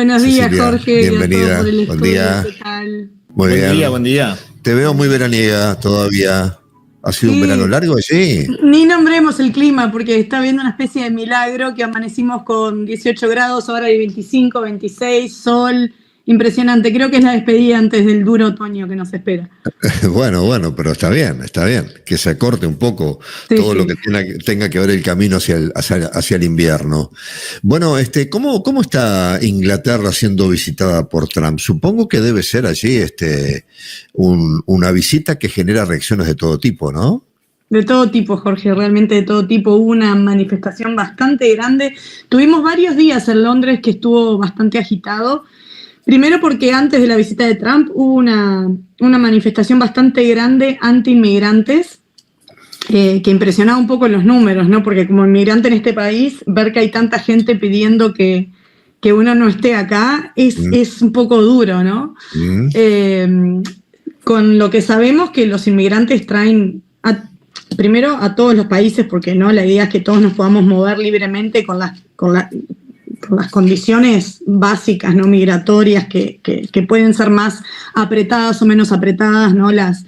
Buenos días, Cecilia, Jorge. bienvenida. Por el Buen estudio, día. ¿qué tal? Muy bien. Buen día, buen día. Te veo muy veraniega todavía. ¿Ha sido un verano largo allí? Ni nombremos el clima porque está habiendo una especie de milagro que amanecimos con 18 grados, ahora hay 25, 26, sol, impresionante. Creo que es la despedida antes del duro otoño que nos espera. Bueno, pero está bien, que se acorte un poco todo lo que tenga que ver el camino hacia el invierno. Bueno, ¿cómo está Inglaterra siendo visitada por Trump? Supongo que debe ser allí una visita que genera reacciones de todo tipo, ¿no? De todo tipo, Jorge, realmente de todo tipo. Hubo una manifestación bastante grande. Tuvimos varios días en Londres que estuvo bastante agitado. Primero porque antes de la visita de Trump hubo una manifestación bastante grande anti-inmigrantes, que impresionaba un poco los números, ¿no? Porque como inmigrante en este país, ver que hay tanta gente pidiendo que uno no esté acá es un poco duro, ¿no? Con lo que sabemos que los inmigrantes traen primero a todos los países, porque no, la idea es que todos nos podamos mover libremente con las condiciones básicas, ¿no? Migratorias que pueden ser más apretadas o menos apretadas, ¿no? Las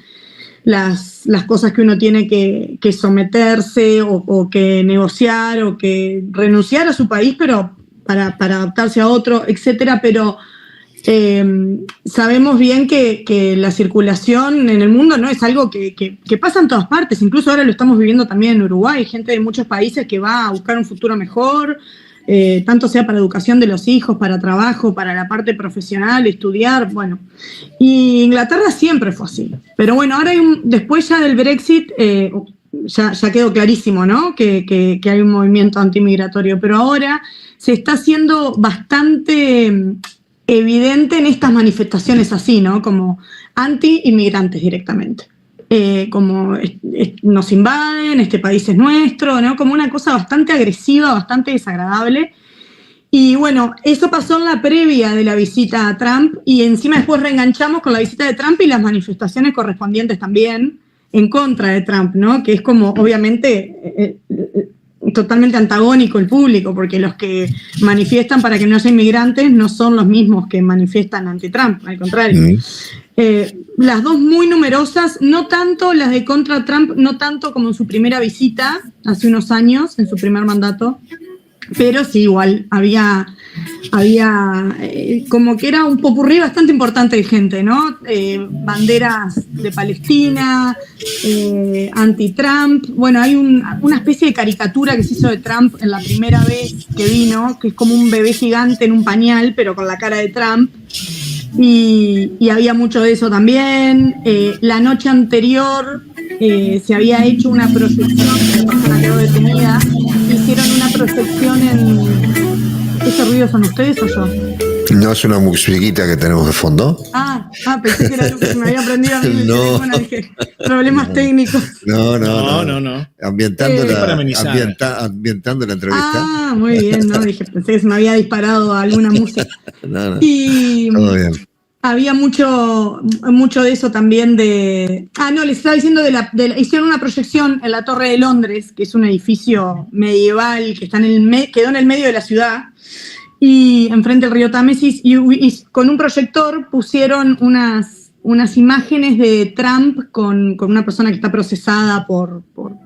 cosas que uno tiene que someterse o que negociar o que renunciar a su país, pero para adaptarse a otro, etcétera. Pero sabemos bien que la circulación en el mundo no es algo que pasa en todas partes. Incluso ahora lo estamos viviendo también en Uruguay, gente de muchos países que va a buscar un futuro mejor, tanto sea para educación de los hijos, para trabajo, para la parte profesional, estudiar, bueno. Y Inglaterra siempre fue así. Pero bueno, ahora después ya del Brexit, ya quedó clarísimo, ¿no? Que hay un movimiento antimigratorio, pero ahora se está haciendo bastante evidente en estas manifestaciones así, ¿no? Como anti-inmigrantes directamente. Como nos invaden, este país es nuestro, ¿no? Como una cosa bastante agresiva, bastante desagradable. Y bueno, eso pasó en la previa de la visita a Trump y encima después reenganchamos con la visita de Trump y las manifestaciones correspondientes también en contra de Trump, ¿no? Que es como, obviamente, totalmente antagónico el público, porque los que manifiestan para que no haya inmigrantes no son los mismos que manifiestan anti-Trump, al contrario. Las dos muy numerosas, no tanto las de contra Trump, no tanto como en su primera visita, hace unos años, en su primer mandato, pero sí, igual, había como que era un popurrí bastante importante de gente, ¿no? Banderas de Palestina, anti-Trump. Bueno, hay una especie de caricatura que se hizo de Trump en la primera vez que vino, que es como un bebé gigante en un pañal, pero con la cara de Trump. Y había mucho de eso también. La noche anterior se había hecho una proyección, la persona quedó detenida, hicieron una proyección en... ¿Ese ruido son ustedes o yo? ¿No es una musiquita que tenemos de fondo? Pensé que era algo que se me había prendido a mí el teléfono, dije, problemas técnicos. No. Ambientando la entrevista. Muy bien, ¿no? Pensé que se me había disparado alguna música. No. Y todo bien. había mucho de eso también les estaba diciendo hicieron una proyección en la Torre de Londres, que es un edificio medieval que quedó en el medio de la ciudad, y enfrente del río Támesis, y con un proyector pusieron unas imágenes de Trump con una persona que está procesada por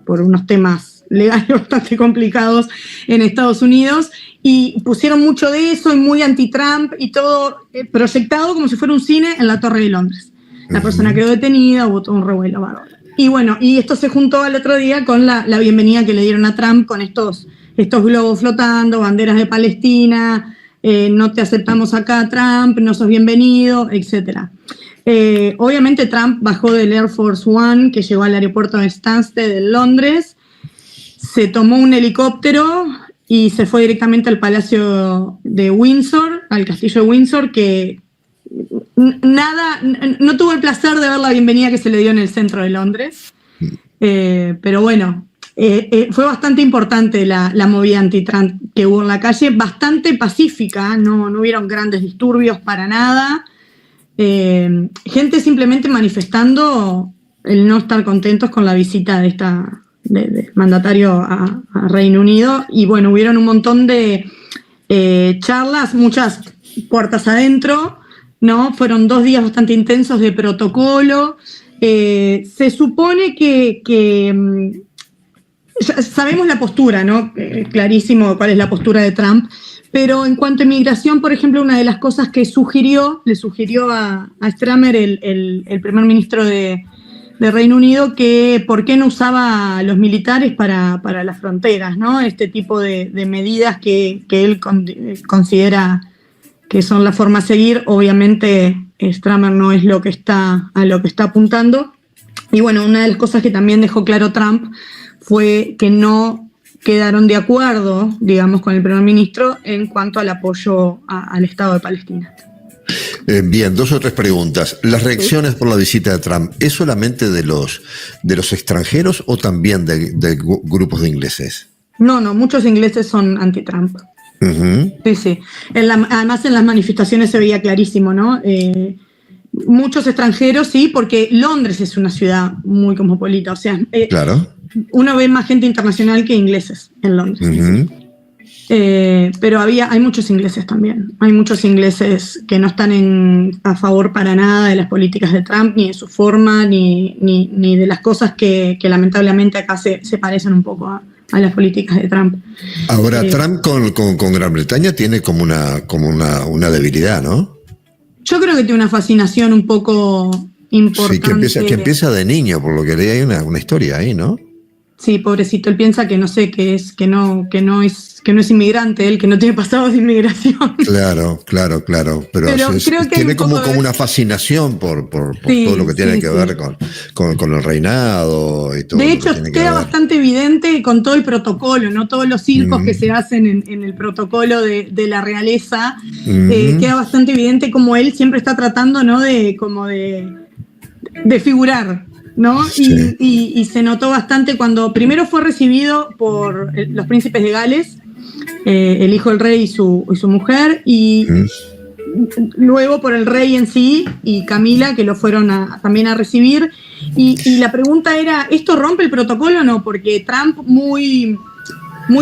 unos temas legales bastante complicados en Estados Unidos, y pusieron mucho de eso y muy anti-Trump y todo proyectado como si fuera un cine en la Torre de Londres. La persona quedó detenida, hubo todo un revuelo bárbaro. Y bueno, y esto se juntó al otro día con la bienvenida que le dieron a Trump con estos globos flotando, banderas de Palestina, no te aceptamos acá, Trump, no sos bienvenido, etc. Obviamente Trump bajó del Air Force One, que llegó al aeropuerto de Stansted en Londres, se tomó un helicóptero y se fue directamente al Palacio de Windsor, al Castillo de Windsor, que no tuvo el placer de ver la bienvenida que se le dio en el centro de Londres, pero bueno, fue bastante importante la movida anti-Trump que hubo en la calle, bastante pacífica, no hubieron grandes disturbios para nada, gente simplemente manifestando el no estar contentos con la visita de del mandatario a Reino Unido, y bueno, hubieron un montón de charlas, muchas puertas adentro, ¿no? Fueron 2 días bastante intensos de protocolo. Se supone que ya sabemos la postura, ¿no? Clarísimo cuál es la postura de Trump, pero en cuanto a inmigración, por ejemplo, una de las cosas que le sugirió a Starmer, el primer ministro de Reino Unido, que por qué no usaba a los militares para las fronteras, ¿no? Este tipo de medidas que él considera que son la forma a seguir. Obviamente Starmer no es a lo que está apuntando. Y bueno, una de las cosas que también dejó claro Trump fue que no quedaron de acuerdo, digamos, con el primer ministro en cuanto al apoyo al Estado de Palestina. Bien, 2 o 3 preguntas. ¿Las reacciones por la visita de Trump es solamente de los extranjeros o también de grupos de ingleses? No, muchos ingleses son anti-Trump. Uh-huh. Sí. Además en las manifestaciones se veía clarísimo, ¿no? Muchos extranjeros, sí, porque Londres es una ciudad muy cosmopolita, o sea, claro. Uno ve más gente internacional que ingleses en Londres. Uh-huh. Pero hay muchos ingleses también. Hay muchos ingleses que no están a favor para nada de las políticas de Trump, ni de su forma, ni de las cosas que lamentablemente acá se parecen un poco a las políticas de Trump. Ahora, Trump con Gran Bretaña tiene como una debilidad, ¿no? Yo creo que tiene una fascinación un poco importante. Sí, que empieza de niño, por lo que leí, hay una historia ahí, ¿no? Sí, pobrecito, él piensa que no sé qué es, que no es inmigrante, él que no tiene pasado de inmigración. Claro, pero creo que tiene como una fascinación por todo lo que tiene que ver con el reinado y todo. De hecho, queda bastante evidente con todo el protocolo, ¿no? Todos los circos que se hacen en el protocolo de la realeza, queda bastante evidente como él siempre está tratando, ¿no? de figurar, ¿no? Sí. Y se notó bastante cuando primero fue recibido por los príncipes de Gales, el hijo del rey y su mujer, y luego por el rey en sí y Camila, que lo fueron también a recibir. Y la pregunta era, ¿esto rompe el protocolo o no? Porque Trump muy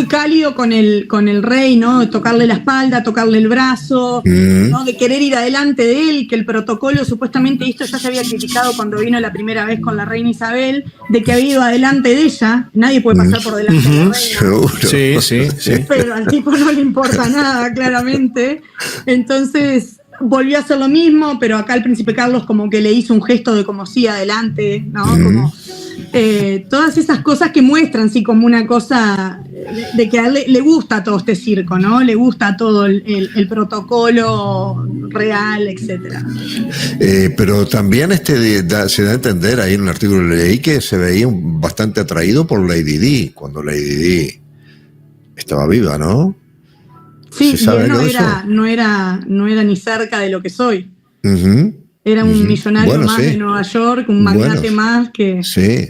cálido con el rey, ¿no? De tocarle la espalda, tocarle el brazo, ¿no? De querer ir adelante de él, que el protocolo, supuestamente esto ya se había criticado cuando vino la primera vez con la reina Isabel, de que había ido adelante de ella. Nadie puede pasar por delante de la reina. Sí. Pero al tipo no le importa nada, claramente. Entonces volvió a hacer lo mismo, pero acá el príncipe Carlos como que le hizo un gesto de como sí, adelante, ¿no? Como todas esas cosas que muestran, sí, como una cosa de que a él le gusta todo este circo, ¿no? Le gusta todo el protocolo real, etcétera. Pero también se da a entender ahí en un artículo que leí que se veía bastante atraído por Lady Di, cuando Lady Di estaba viva, ¿no? Sí, y él no era ni cerca de lo que soy. Era un millonario más de Nueva York, un magnate más que... Sí,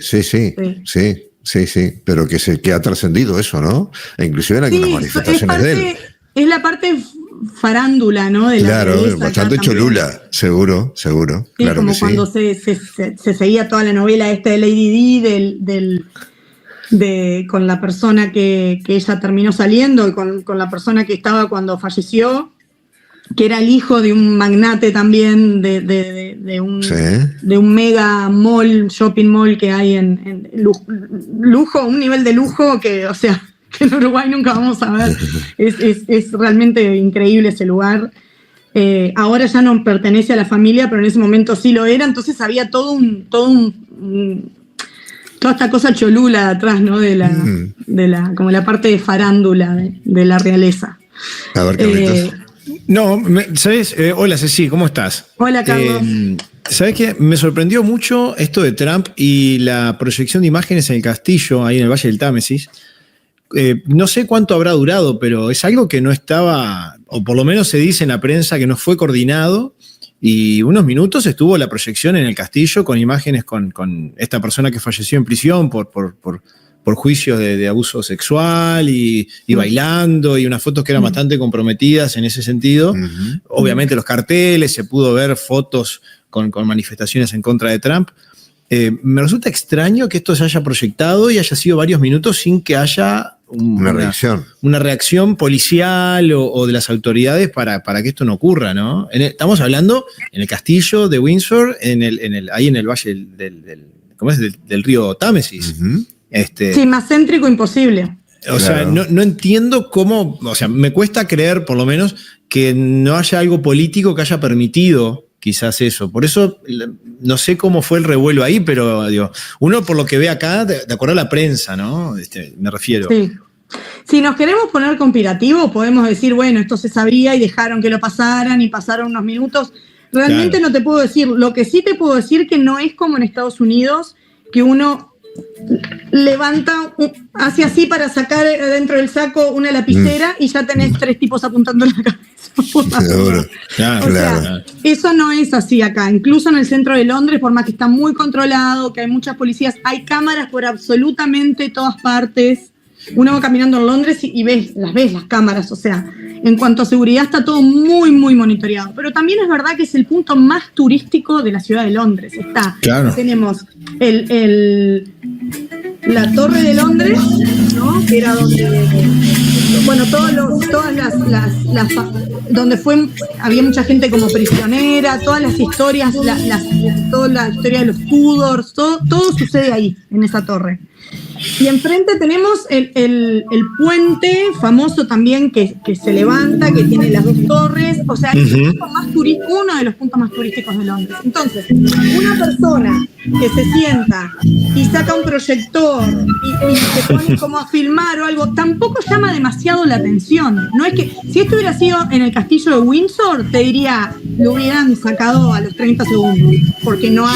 pero que ha trascendido eso, ¿no? E inclusive en algunas manifestaciones de él. Es la parte farándula, ¿no? De la realeza, bastante cholula, seguro. Sí, claro, como cuando se seguía toda la novela esta de Lady Di, con la persona que ella terminó saliendo y con la persona que estaba cuando falleció, que era el hijo de un magnate también de un mega mall, shopping mall que hay en lujo, un nivel de lujo que, o sea, que en Uruguay nunca vamos a ver. Es realmente increíble ese lugar. Ahora ya no pertenece a la familia, pero en ese momento sí lo era, entonces había toda esta cosa cholula atrás, ¿no? Como la parte de farándula de la realeza. A ver, Carlitos. No, ¿sabes? Hola Ceci, ¿cómo estás? Hola Carlos. ¿Sabes qué? Me sorprendió mucho esto de Trump y la proyección de imágenes en el castillo, ahí en el Valle del Támesis. No sé cuánto habrá durado, pero es algo que no estaba, o por lo menos se dice en la prensa que no fue coordinado, y unos minutos estuvo la proyección en el castillo con imágenes con esta persona que falleció en prisión por juicios de abuso sexual y bailando, y unas fotos que eran bastante comprometidas en ese sentido. Obviamente los carteles, se pudo ver fotos con manifestaciones en contra de Trump. Me resulta extraño que esto se haya proyectado y haya sido varios minutos sin que haya una reacción policial o de las autoridades para que esto no ocurra, ¿no? Estamos hablando en el castillo de Windsor, ahí en el valle del río Támesis. Uh-huh. Sí, más céntrico imposible. O sea, no entiendo cómo, o sea, me cuesta creer, por lo menos, que no haya algo político que haya permitido quizás eso. Por eso, no sé cómo fue el revuelo ahí, pero digo, uno por lo que ve acá, de acuerdo a la prensa, ¿no? Me refiero. Sí. Si nos queremos poner conspirativos, podemos decir, bueno, esto se sabía y dejaron que lo pasaran y pasaron unos minutos. Realmente no te puedo decir. Lo que sí te puedo decir que no es como en Estados Unidos, que uno levanta, hace así para sacar dentro del saco una lapicera y ya tenés 3 tipos apuntando en la cabeza. Seguro. Claro. Eso no es así acá. Incluso en el centro de Londres, por más que está muy controlado, que hay muchas policías, hay cámaras por absolutamente todas partes. Uno va caminando en Londres y ves las cámaras, o sea, en cuanto a seguridad está todo muy, muy monitoreado. Pero también es verdad que es el punto más turístico de la ciudad de Londres. Tenemos la Torre de Londres, ¿no? Que era donde, bueno, donde había mucha gente como prisionera, todas las historias, toda la historia de los Tudors, todo sucede ahí, en esa torre. Y enfrente tenemos el puente famoso también que se levanta, que tiene las 2 torres, o sea, es uno de los puntos más turísticos de Londres. Entonces, una persona que se sienta y saca un proyector y se pone como a filmar o algo, tampoco llama demasiado la atención. No es que, si esto hubiera sido en el castillo de Windsor, te diría, lo hubieran sacado a los 30 segundos, porque no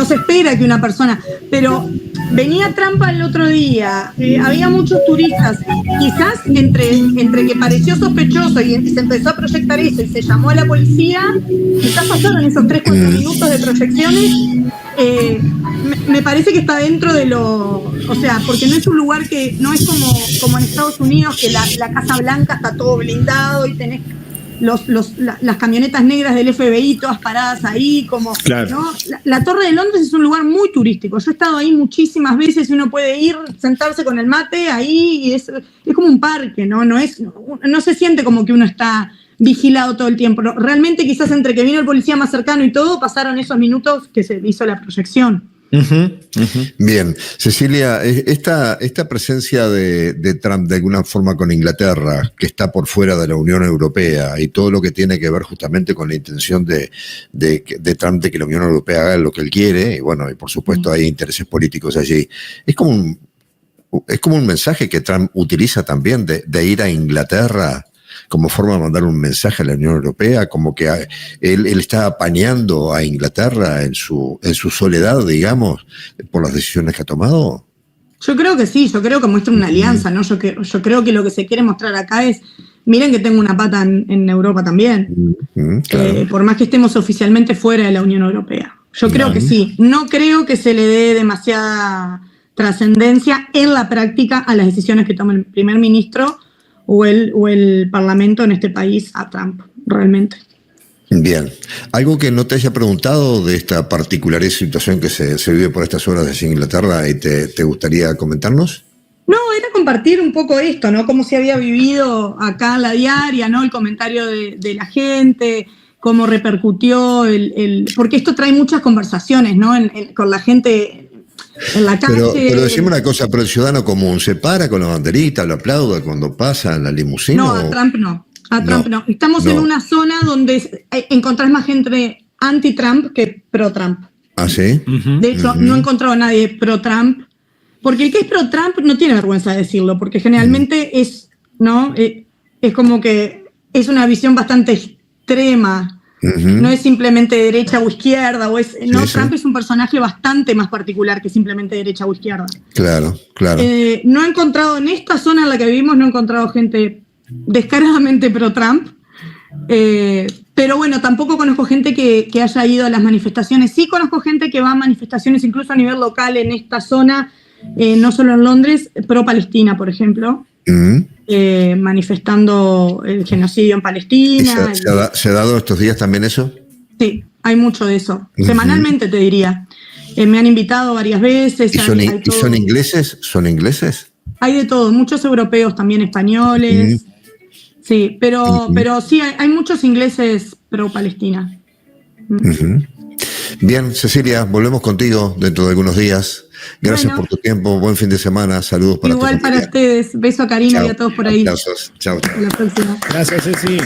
se espera que una persona, pero venía Trump el otro día, había muchos turistas, quizás entre que pareció sospechoso y se empezó a proyectar eso y se llamó a la policía, quizás pasaron esos 3-4 minutos de proyecciones, me parece que está dentro de o sea, porque no es un lugar que, no es como en Estados Unidos, que la Casa Blanca está todo blindado y tenés las camionetas negras del FBI todas paradas ahí, como, claro. ¿No? La Torre de Londres es un lugar muy turístico. Yo he estado ahí muchísimas veces y uno puede ir, sentarse con el mate ahí y es como un parque, ¿no? No se siente como que uno está vigilado todo el tiempo. Realmente quizás entre que vino el policía más cercano y todo, pasaron esos minutos que se hizo la proyección. Bien, Cecilia, esta presencia de Trump de alguna forma con Inglaterra, que está por fuera de la Unión Europea, y todo lo que tiene que ver justamente con la intención de Trump de que la Unión Europea haga lo que él quiere, y bueno, y por supuesto hay intereses políticos allí, es como un mensaje que Trump utiliza también de ir a Inglaterra como forma de mandar un mensaje a la Unión Europea, como que él está apañando a Inglaterra en su soledad, digamos, por las decisiones que ha tomado. Yo creo que sí, yo creo que muestra una alianza, ¿no? Yo creo que lo que se quiere mostrar acá es, miren que tengo una pata en Europa también, claro. Por más que estemos oficialmente fuera de la Unión Europea. Yo creo que sí, no creo que se le dé demasiada trascendencia en la práctica a las decisiones que toma el primer ministro o el Parlamento en este país a Trump, realmente. Bien. ¿Algo que no te haya preguntado de esta particular situación que se vive por estas horas desde Inglaterra y te gustaría comentarnos? No, era compartir un poco esto, ¿no? Cómo se había vivido acá en la diaria, ¿no? El comentario de la gente, cómo repercutió, porque esto trae muchas conversaciones, ¿no? Con la gente en la calle. Pero decime una cosa, pero el ciudadano común se para con la banderita, lo aplaude cuando pasa en la limusina. No, a Trump no. No. Estamos en una zona donde encontrás más gente anti-Trump que pro-Trump. ¿Ah, sí? De hecho, no he encontrado a nadie pro-Trump, porque el que es pro-Trump no tiene vergüenza de decirlo, porque generalmente es como que es una visión bastante extrema. No es simplemente derecha o izquierda, Trump es un personaje bastante más particular que simplemente derecha o izquierda. Claro. No he encontrado, en esta zona en la que vivimos, no he encontrado gente descaradamente pro-Trump, pero bueno, tampoco conozco gente que haya ido a las manifestaciones. Sí conozco gente que va a manifestaciones incluso a nivel local en esta zona, no solo en Londres, pro-Palestina, por ejemplo. Manifestando el genocidio en Palestina. ¿Se ha dado estos días también eso? Sí, hay mucho de eso. Semanalmente te diría. Me han invitado varias veces. ¿Y son ingleses? ¿Son ingleses? Hay de todo, muchos europeos, también españoles. Sí, pero sí, hay muchos ingleses pro-Palestina. Bien, Cecilia, volvemos contigo dentro de algunos días. Gracias por tu tiempo, buen fin de semana, saludos para tu familia. Igual para ustedes, beso a Karina y a todos por ahí. Aplausos, chao. Hasta la próxima. Gracias, Ceci.